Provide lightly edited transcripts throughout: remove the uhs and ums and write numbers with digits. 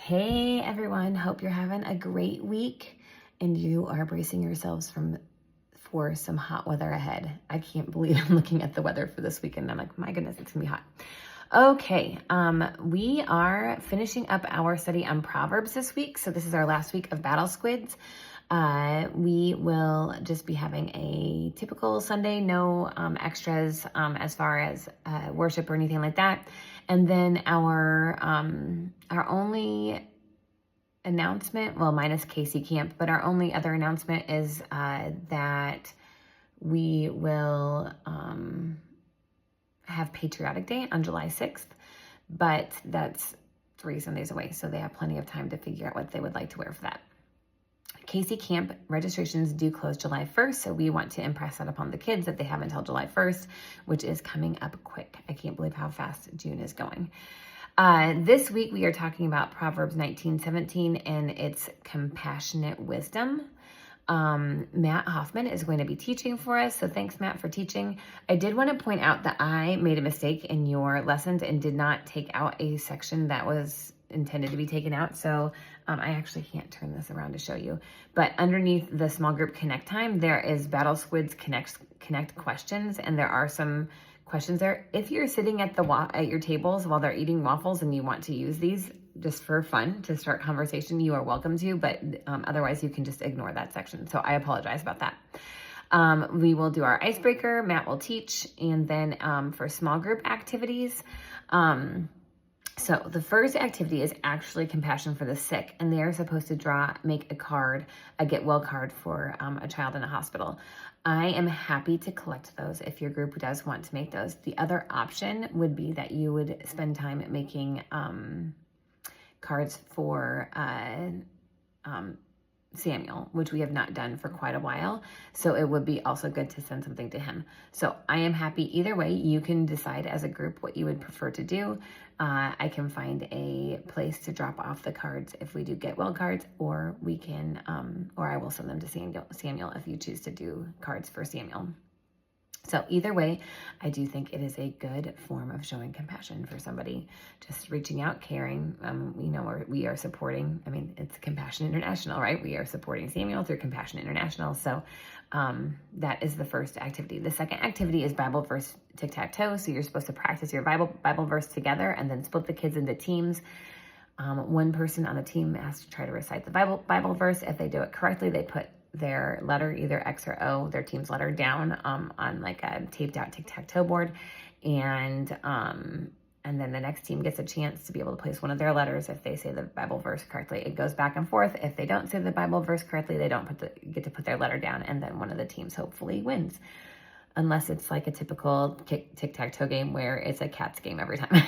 Hey everyone, hope you're having a great week and you are bracing yourselves for some hot weather ahead. I can't believe I'm looking at the weather for this weekend. I'm like, my goodness, it's gonna be hot. Okay, we are finishing up our study on Proverbs this week. So this is our last week of Battle Squids. We will just be having a typical Sunday, no extras as far as worship or anything like that. And then our only announcement, well, minus Casey Camp, but our only other announcement is that we will have Patriotic Day on July 6th, but that's 3 Sundays away, so they have plenty of time to figure out what they would like to wear for that. Casey Camp registrations do close July 1st, so we want to impress that upon the kids that they have until July 1st, which is coming up quick. I can't believe how fast June is going. This week we are talking about Proverbs 19:17 and its compassionate wisdom. Matt Hoffman is going to be teaching for us, so thanks, Matt, for teaching. I did want to point out that I made a mistake in your lessons and did not take out a section that was intended to be taken out, so I actually can't turn this around to show you, but underneath the small group connect time, there is Battle Squids connect questions, and there are some questions there. If you're sitting at your tables while they're eating waffles and you want to use these just for fun to start conversation, you are welcome to, but otherwise you can just ignore that section. So I apologize about that. We will do our icebreaker, Matt will teach, and then for small group activities, so the first activity is actually compassion for the sick, and they are supposed to make a get well card for a child in a hospital. I am happy to collect those if your group does want to make those. The other option would be that you would spend time making cards for Samuel, which we have not done for quite a while. So it would be also good to send something to him. So I am happy either way. You can decide as a group what you would prefer to do. I can find a place to drop off the cards if we do get well cards, or we can, or I will send them to Samuel if you choose to do cards for Samuel. So either way, I do think it is a good form of showing compassion for somebody, just reaching out, caring. We are supporting, it's Compassion International, right? We are supporting Samuel through Compassion International. So that is the first activity. The second activity is Bible verse tic-tac-toe. So you're supposed to practice your Bible verse together and then split the kids into teams. One person on the team has to try to recite the Bible verse. If they do it correctly, they put their letter, either X or O, their team's letter down on like a taped out tic-tac-toe board. And then the next team gets a chance to be able to place one of their letters if they say the Bible verse correctly. It goes back and forth. If they don't say the Bible verse correctly, they don't get to put their letter down, and then one of the teams hopefully wins. Unless it's like a typical tic-tac-toe game where it's a cat's game every time.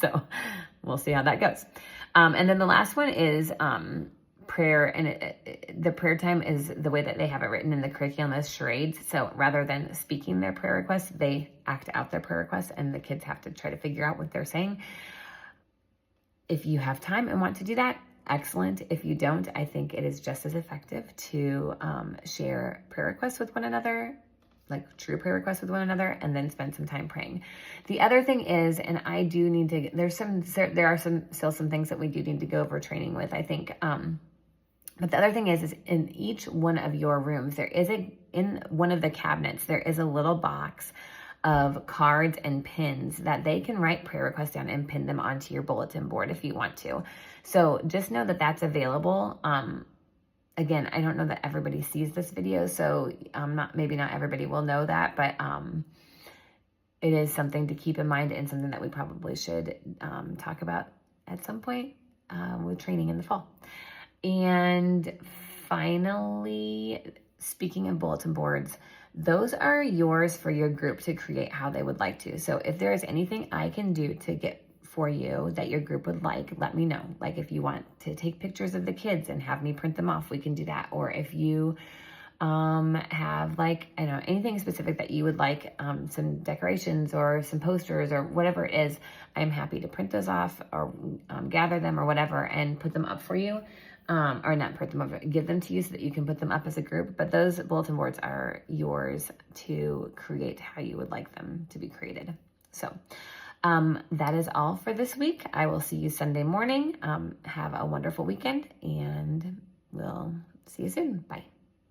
So we'll see how that goes. And then the last one is prayer, and the prayer time is the way that they have it written in the curriculum as charades. So rather than speaking their prayer requests, they act out their prayer requests, and the kids have to try to figure out what they're saying. If you have time and want to do that, excellent. If you don't, I think it is just as effective to share prayer requests with one another, like true prayer requests with one another, and then spend some time praying. The other thing is, and I do need to, there are still some things that we do need to go over training with, I think. But the other thing is in each one of your rooms, in one of the cabinets, there is a little box of cards and pins that they can write prayer requests down and pin them onto your bulletin board if you want to. So just know that that's available. Again, I don't know that everybody sees this video, so maybe not everybody will know that, but it is something to keep in mind and something that we probably should talk about at some point with training in the fall. And finally, speaking of bulletin boards, those are yours for your group to create how they would like to. So if there is anything I can do to get for you that your group would like, let me know. Like if you want to take pictures of the kids and have me print them off, we can do that. Or if you have anything specific that you would like, some decorations or some posters or whatever it is, I'm happy to print those off or gather them or whatever and put them up for you. Or not print them up, give them to you so that you can put them up as a group. But those bulletin boards are yours to create how you would like them to be created. So That is all for this week. I will see you Sunday morning. Have a wonderful weekend, and we'll see you soon. Bye.